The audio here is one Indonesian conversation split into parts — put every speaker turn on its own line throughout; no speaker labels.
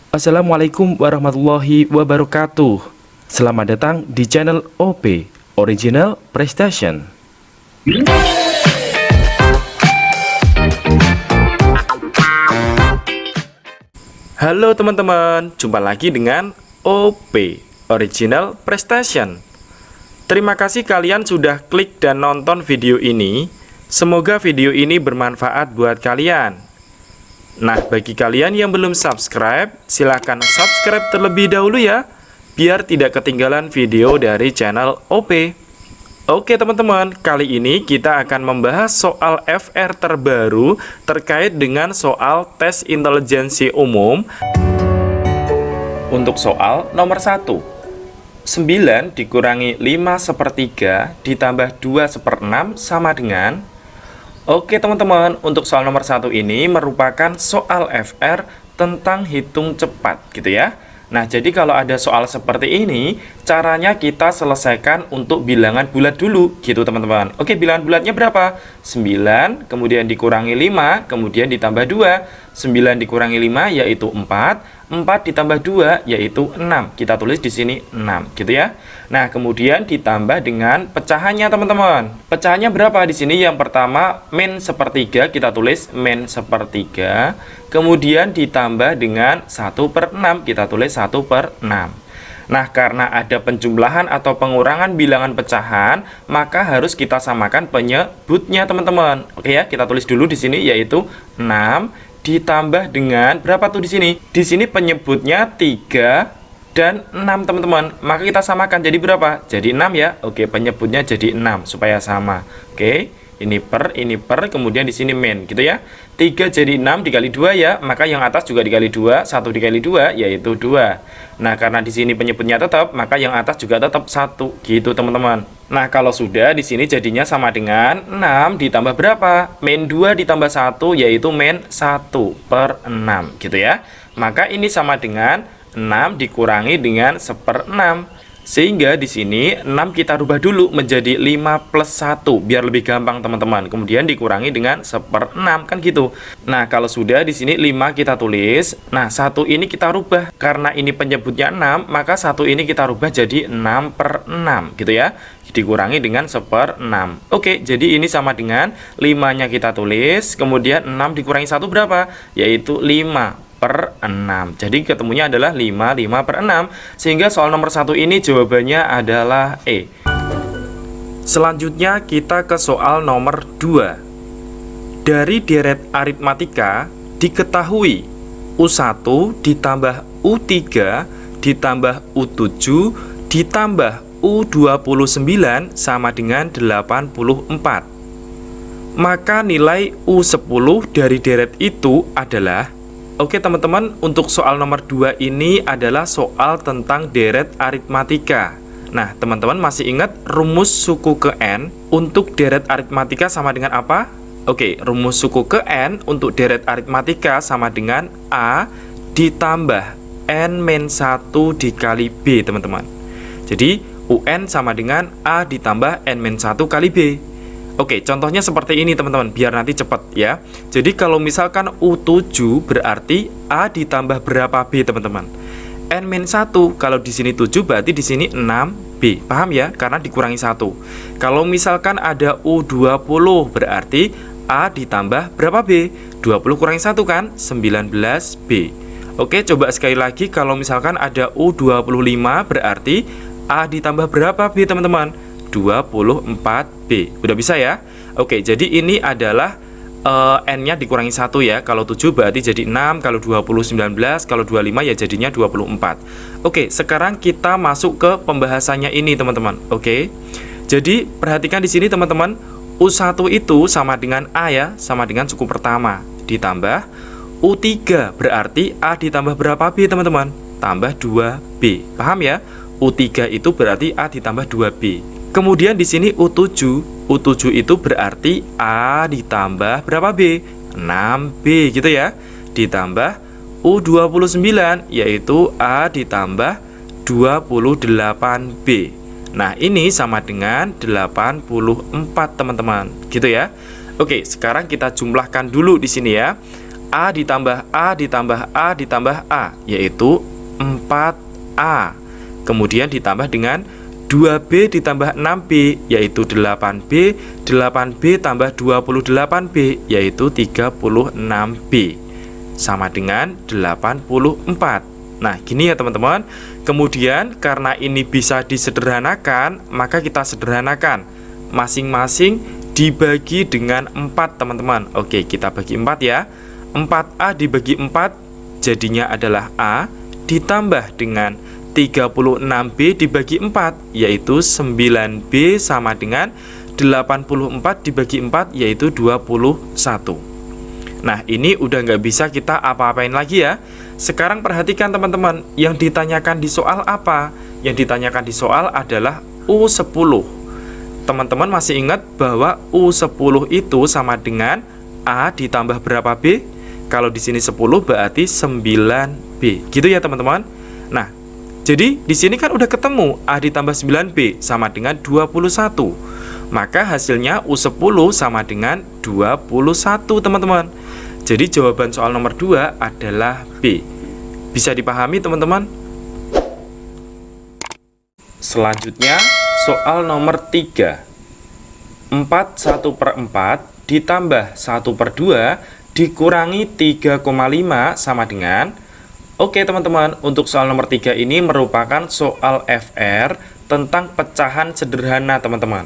Assalamualaikum warahmatullahi wabarakatuh. Selamat datang di channel OP Original Prestation. Halo teman-teman, jumpa lagi dengan OP Original Prestation. Terima kasih kalian sudah klik dan nonton video ini. Semoga video ini bermanfaat buat kalian. Nah, bagi kalian yang belum subscribe, silahkan subscribe terlebih dahulu ya, biar tidak ketinggalan video dari channel OP. Oke teman-teman, kali ini kita akan membahas soal FR terbaru terkait dengan soal tes intelijensi umum. Untuk soal nomor 1, 9 dikurangi 5/3 ditambah 2/6 sama dengan... Oke teman-teman, untuk soal nomor 1 ini merupakan soal FR tentang hitung cepat gitu ya. Nah, jadi kalau ada soal seperti ini, caranya kita selesaikan untuk bilangan bulat dulu gitu teman-teman. Oke, bilangan bulatnya berapa? 9, kemudian dikurangi 5, kemudian ditambah 2. 9 dikurangi 5 yaitu 4. 4 ditambah 2 yaitu 6. Kita tulis di sini 6 gitu ya. Nah, kemudian ditambah dengan pecahannya teman-teman. Pecahannya berapa di sini? Yang pertama min sepertiga, kita tulis min sepertiga. Kemudian ditambah dengan 1/6, kita tulis 1/6. Nah, karena ada penjumlahan atau pengurangan bilangan pecahan, maka harus kita samakan penyebutnya teman-teman. Oke ya, kita tulis dulu di sini yaitu 6 ditambah dengan berapa tuh di sini? Di sini penyebutnya 3 dan 6 teman-teman. Maka kita samakan jadi berapa? Jadi 6 ya. Oke, penyebutnya jadi 6 supaya sama. Oke, ini per, kemudian di sini min gitu ya. 3 jadi 6 dikali 2 ya, maka yang atas juga dikali 2, 1 dikali 2 yaitu 2. Nah, karena di sini penyebutnya tetap, maka yang atas juga tetap 1 gitu teman-teman. Nah, kalau sudah di sini jadinya sama dengan 6 ditambah berapa? Min 2 ditambah 1 yaitu min 1/6 gitu ya. Maka ini sama dengan 6 dikurangi dengan 1/6. Sehingga di sini 6 kita rubah dulu menjadi 5 plus 1 biar lebih gampang teman-teman. Kemudian dikurangi dengan 1/6 kan gitu. Nah, kalau sudah di sini 5 kita tulis. Nah, 1 ini kita rubah karena ini penyebutnya 6, maka 1 ini kita rubah jadi 6/6 gitu ya. Dikurangi dengan 1/6. Oke, jadi ini sama dengan 5-nya kita tulis, kemudian 6 dikurangi 1 berapa? Yaitu 5/6. Jadi ketemunya adalah 5/6. Sehingga soal nomor 1 ini jawabannya adalah E. Selanjutnya kita ke soal nomor 2. Dari deret aritmatika diketahui U1 ditambah U3 ditambah U7 ditambah U29 sama dengan 84. Maka nilai U10 dari deret itu adalah... Oke teman-teman, untuk soal nomor 2 ini adalah soal tentang deret aritmatika. Nah, teman-teman masih ingat rumus suku ke N untuk deret aritmatika sama dengan apa? Oke, rumus suku ke N untuk deret aritmatika sama dengan A ditambah N-1 dikali B, teman-teman. Jadi, UN sama dengan A ditambah N-1 kali B. Oke, contohnya seperti ini teman-teman, biar nanti cepat ya. Jadi kalau misalkan U7 berarti A ditambah berapa B teman-teman? N-1, kalau di sini 7 berarti di sini 6B. Paham ya? Karena dikurangi 1. Kalau misalkan ada U20 berarti A ditambah berapa B? 20 kurangi 1 kan? 19B. Oke, coba sekali lagi, kalau misalkan ada U25 berarti A ditambah berapa B teman-teman? 24B. Udah bisa ya? Oke, jadi ini adalah N-nya dikurangi 1 ya. Kalau 7 berarti jadi 6, kalau 20 19, kalau 25 ya jadinya 24. Oke, sekarang kita masuk ke pembahasannya ini teman-teman. Oke. Jadi perhatikan di sini teman-teman, U1 itu sama dengan A ya, sama dengan suku pertama ditambah U3 berarti A ditambah berapa B teman-teman? Tambah 2B. Paham ya? U3 itu berarti A ditambah 2B. Kemudian di sini U7 itu berarti A ditambah berapa B? 6B gitu ya. Ditambah U29 yaitu A ditambah 28B. Nah, ini sama dengan 84 teman-teman. Gitu ya. Oke, sekarang kita jumlahkan dulu di sini ya. A ditambah A ditambah A ditambah A, yaitu 4A. Kemudian ditambah dengan 2B ditambah 6B, yaitu 8B. 8B tambah 28B, yaitu 36B. Sama dengan 84. Nah, gini ya teman-teman. Kemudian karena ini bisa disederhanakan, maka kita sederhanakan. Masing-masing dibagi dengan 4, teman-teman. Oke, kita bagi 4 ya. 4A dibagi 4 jadinya adalah A, ditambah dengan 36B dibagi 4, yaitu 9B, sama dengan 84 dibagi 4, yaitu 21. Nah, ini udah nggak bisa kita apa-apain lagi ya. Sekarang perhatikan teman-teman, yang ditanyakan di soal apa? Yang ditanyakan di soal adalah U10. Teman-teman masih ingat bahwa U10 itu sama dengan A ditambah berapa B? Kalau di sini 10 berarti 9B. Gitu ya teman-teman. Nah, jadi di sini kan udah ketemu A ditambah 9B sama dengan 21. Maka hasilnya U10 sama dengan 21, teman-teman. Jadi jawaban soal nomor 2 adalah B. Bisa dipahami teman-teman? Selanjutnya soal nomor 3. 4/1/4 ditambah 1/2 dikurangi 3,5 sama dengan. Oke teman-teman, untuk soal nomor 3 ini merupakan soal FR tentang pecahan sederhana teman-teman.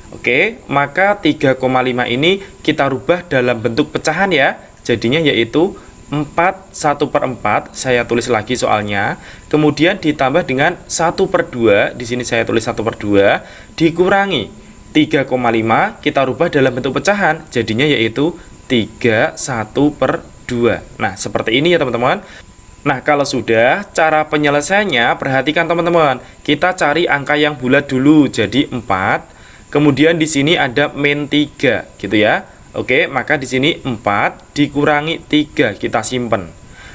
Oke, maka 3,5 ini kita rubah dalam bentuk pecahan ya. Jadinya yaitu 4/1/4, saya tulis lagi soalnya. Kemudian ditambah dengan 1/2, di sini saya tulis 1/2, dikurangi 3,5, kita rubah dalam bentuk pecahan. Jadinya yaitu 3/1/2. Nah, seperti ini ya teman-teman. Nah, kalau sudah, cara penyelesaiannya, perhatikan teman-teman. Kita cari angka yang bulat dulu, jadi 4. Kemudian di sini ada min 3, gitu ya. Oke, maka di sini 4 dikurangi 3, kita simpen.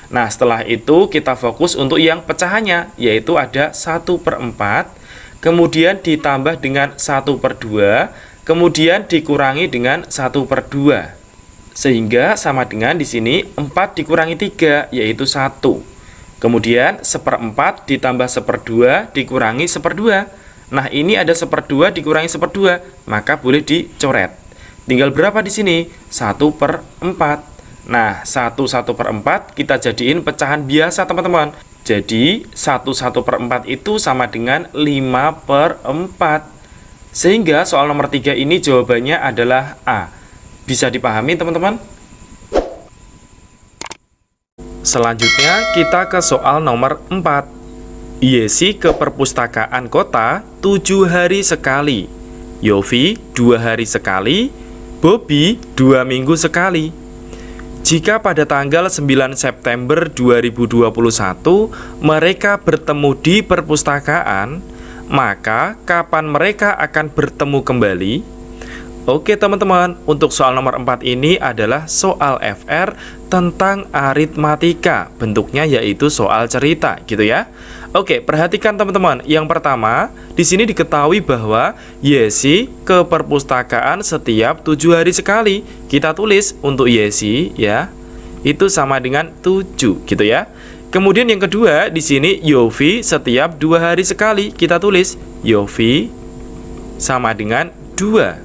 Nah, setelah itu kita fokus untuk yang pecahannya, yaitu ada 1/4, kemudian ditambah dengan 1/2, kemudian dikurangi dengan 1/2. Sehingga sama dengan di sini 4 dikurangi 3, yaitu 1. Kemudian 1/4 ditambah 1/2 dikurangi 1/2. Nah, ini ada 1/2 dikurangi 1/2, maka boleh dicoret. Tinggal berapa di sini? 1/4. Nah, 1/4 kita jadiin pecahan biasa, teman-teman. Jadi, 1/4 itu sama dengan 5/4. Sehingga soal nomor 3 ini jawabannya adalah A. Bisa dipahami, teman-teman? Selanjutnya, kita ke soal nomor 4. Yesi ke perpustakaan kota 7 hari sekali. Yofi 2 hari sekali. Bobby 2 minggu sekali. Jika pada tanggal 9 September 2021 mereka bertemu di perpustakaan, maka kapan mereka akan bertemu kembali? Oke teman-teman, untuk soal nomor 4 ini adalah soal FR tentang aritmatika. Bentuknya yaitu soal cerita, gitu ya. Oke, perhatikan teman-teman. Yang pertama, di sini diketahui bahwa Yesi ke perpustakaan setiap 7 hari sekali. Kita tulis untuk Yesi ya, itu sama dengan 7, gitu ya. Kemudian yang kedua, di sini Yofi setiap 2 hari sekali. Kita tulis Yofi sama dengan 2.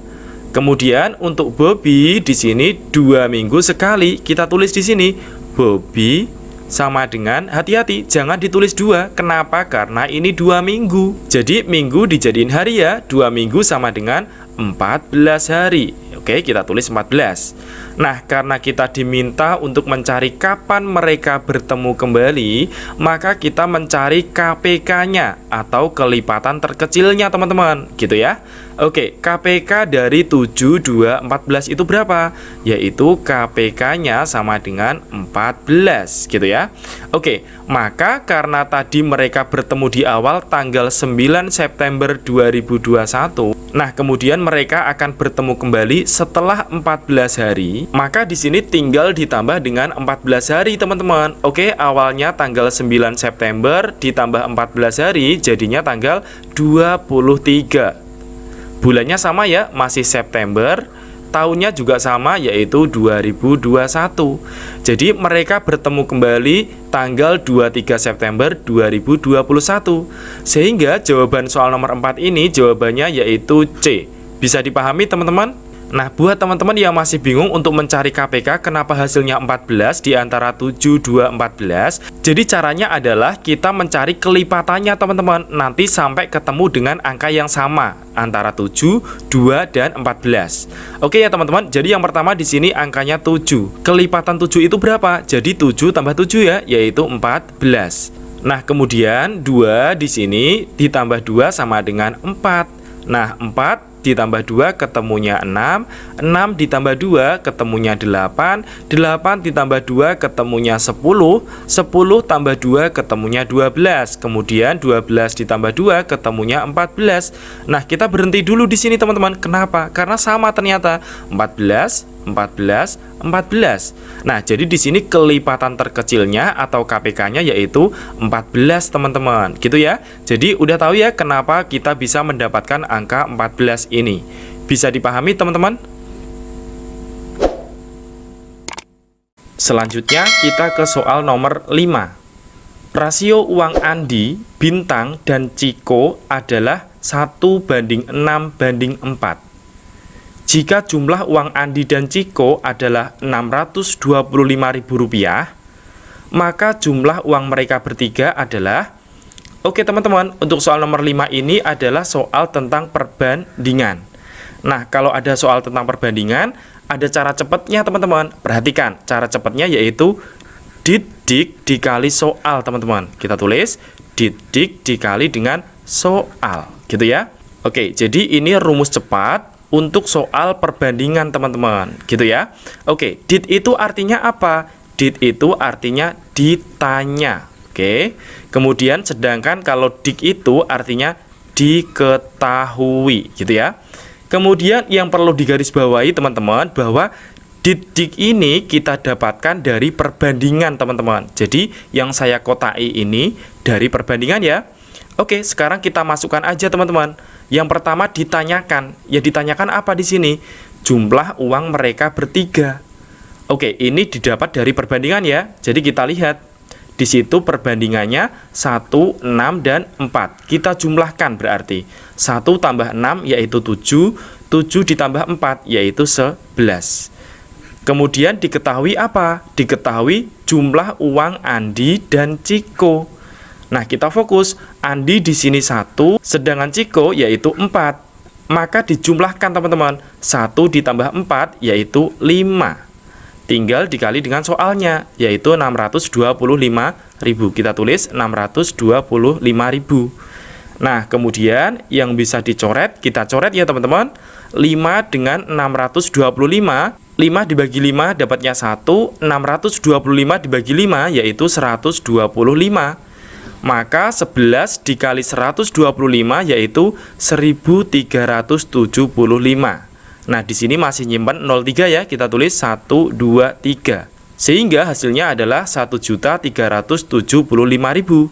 Kemudian untuk Bobby di sini 2 minggu sekali. Kita tulis di sini Bobby sama dengan, hati-hati jangan ditulis 2. Kenapa? Karena ini 2 minggu. Jadi minggu dijadiin hari ya. 2 minggu sama dengan 14 hari. Oke, kita tulis 14. Nah, karena kita diminta untuk mencari kapan mereka bertemu kembali, maka kita mencari KPK-nya atau kelipatan terkecilnya, teman-teman, gitu ya. Oke, KPK dari 7, 2, 14 itu berapa? Yaitu KPK-nya sama dengan 14, gitu ya. Oke, maka karena tadi mereka bertemu di awal tanggal 9 September 2021, nah kemudian mereka akan bertemu kembali setelah 14 hari, maka di sini tinggal ditambah dengan 14 hari, teman-teman. Oke, awalnya tanggal 9 September ditambah 14 hari, jadinya tanggal 23. Bulannya sama ya, masih September. tahunnya juga sama, yaitu 2021. Jadi mereka bertemu kembali tanggal 23 September 2021. Sehingga jawaban soal nomor 4 ini jawabannya yaitu C. Bisa dipahami teman-teman? Nah, buat teman-teman yang masih bingung untuk mencari KPK kenapa hasilnya 14 di antara 7, 2, 14, jadi caranya adalah kita mencari kelipatannya teman-teman, nanti sampai ketemu dengan angka yang sama antara 7, 2, dan 14. Oke ya teman-teman, jadi yang pertama di sini angkanya 7. Kelipatan 7 itu berapa? Jadi 7 tambah 7 ya, yaitu 14. Nah, kemudian 2 di sini ditambah 2 sama dengan 4. Nah, 4 ditambah 2 ketemunya 6, 6 ditambah 2 ketemunya 8, 8 ditambah 2 ketemunya 10, 10 tambah 2 ketemunya 12, kemudian 12 ditambah 2 ketemunya 14. Nah, kita berhenti dulu di sini teman-teman. Kenapa? Karena sama ternyata 14, 14, 14. Nah, jadi di sini kelipatan terkecilnya atau KPK-nya yaitu 14 teman-teman. Gitu ya. Jadi udah tahu ya kenapa kita bisa mendapatkan angka 14 ini. Bisa dipahami teman-teman? Selanjutnya kita ke soal nomor 5. Rasio uang Andi, Bintang, dan Ciko adalah 1:6:4. Jika jumlah uang Andi dan Ciko adalah Rp625.000, maka jumlah uang mereka bertiga adalah... Oke teman-teman, untuk soal nomor 5 ini adalah soal tentang perbandingan. Nah, kalau ada soal tentang perbandingan, ada cara cepatnya teman-teman. Perhatikan, cara cepatnya yaitu didik dikali soal teman-teman. Kita tulis didik dikali dengan soal, gitu ya. Oke, jadi ini rumus cepat untuk soal perbandingan teman-teman, gitu ya. Oke, did itu artinya apa? Did itu artinya ditanya. Oke. Kemudian sedangkan kalau dik itu artinya diketahui, gitu ya. Kemudian yang perlu digarisbawahi teman-teman bahwa dik ini kita dapatkan dari perbandingan teman-teman. Jadi yang saya kotai ini dari perbandingan ya. Oke, sekarang kita masukkan aja teman-teman. Yang pertama ditanyakan. Ya ditanyakan apa di sini? Jumlah uang mereka bertiga. Oke, ini didapat dari perbandingan ya. Jadi kita lihat. Di situ perbandingannya 1, 6, dan 4. Kita jumlahkan berarti 1 tambah 6 yaitu 7, 7 ditambah 4 yaitu 11. Kemudian diketahui apa? Diketahui jumlah uang Andi dan Ciko. Nah, kita fokus. Andi di sini 1, sedangkan Ciko yaitu 4. Maka dijumlahkan teman-teman. 1 ditambah 4 yaitu 5. Tinggal dikali dengan soalnya, yaitu 625.000. Kita tulis 625.000. Nah, kemudian yang bisa dicoret, kita coret ya teman-teman. 5 dengan 625. 5 dibagi 5 dapatnya 1. 625 dibagi 5 yaitu 125. Maka 11 dikali 125 yaitu 1375. Nah, di sini masih nyimpan 03 ya, kita tulis 123. Sehingga hasilnya adalah 1.375.000.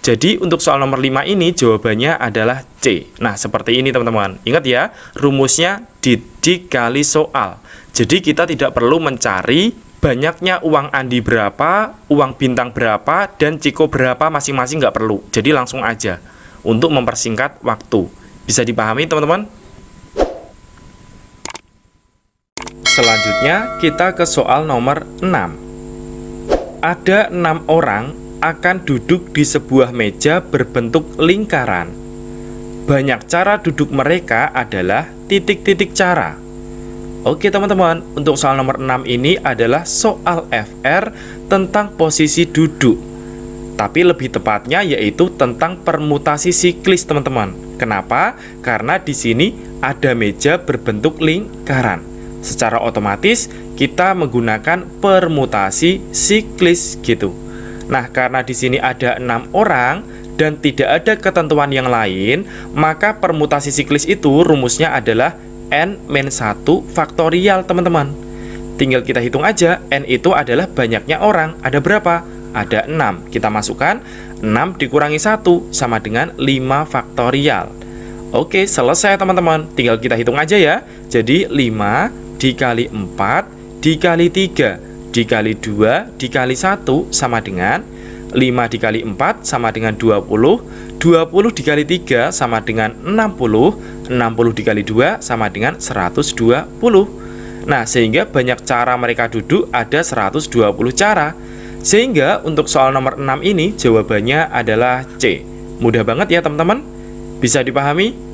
Jadi untuk soal nomor 5 ini jawabannya adalah C. Nah, seperti ini teman-teman. Ingat ya, rumusnya didik kali soal. Jadi kita tidak perlu mencari banyaknya uang Andi berapa, uang Bintang berapa, dan Ciko berapa masing-masing, nggak perlu. Jadi langsung aja untuk mempersingkat waktu. Bisa dipahami teman-teman? Selanjutnya kita ke soal nomor 6. Ada 6 orang akan duduk di sebuah meja berbentuk lingkaran. Banyak cara duduk mereka adalah titik-titik cara. Oke teman-teman, untuk soal nomor 6 ini adalah soal FR tentang posisi duduk. Tapi lebih tepatnya yaitu tentang permutasi siklis teman-teman. Kenapa? Karena di sini ada meja berbentuk lingkaran. Secara otomatis kita menggunakan permutasi siklis gitu. Nah, karena di sini ada 6 orang dan tidak ada ketentuan yang lain, maka permutasi siklis itu rumusnya adalah N-1 faktorial teman-teman. Tinggal kita hitung aja, N itu adalah banyaknya orang. Ada berapa? Ada 6. Kita masukkan 6 dikurangi 1 sama dengan 5 faktorial. Oke, selesai teman-teman. Tinggal kita hitung aja ya. Jadi 5 dikali 4 dikali 3 dikali 2 dikali 1 sama dengan 5 dikali 4 sama dengan 20, 20 dikali 3 sama dengan 60, 60 dikali 2 sama dengan 120. Nah, sehingga banyak cara mereka duduk, ada 120 cara. Sehingga untuk soal nomor 6 ini jawabannya adalah C. Mudah banget ya teman-teman, bisa dipahami?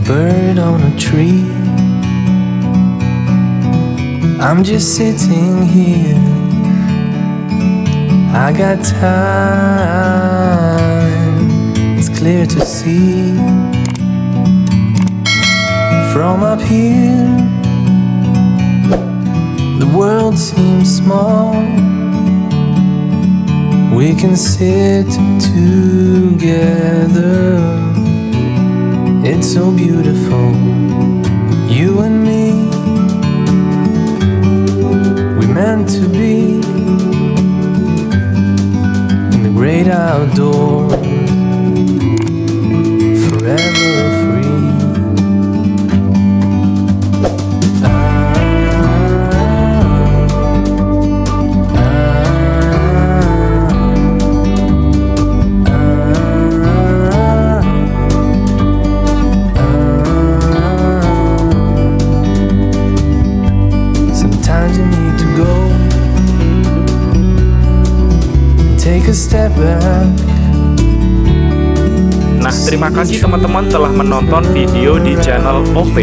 Bird on a tree, I'm just sitting here. I got time, it's clear to see. From up here, the world seems small. We can sit together. It's so beautiful, you and me. We meant to be in the great outdoors, forever free.
Nah, terima kasih teman-teman telah menonton video di channel OP.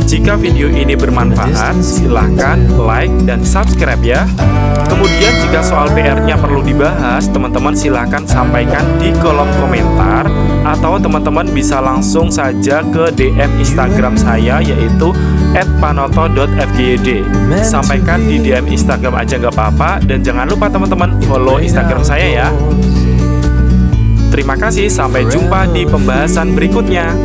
Jika video ini bermanfaat, silahkan like dan subscribe ya. Kemudian jika soal PR-nya perlu dibahas, teman-teman silahkan sampaikan di kolom komentar, atau teman-teman bisa langsung saja ke DM Instagram saya, yaitu @panoto.fgyd. Sampaikan di DM Instagram aja nggak apa-apa, dan jangan lupa teman-teman follow Instagram saya ya. Terima kasih, sampai jumpa di pembahasan berikutnya.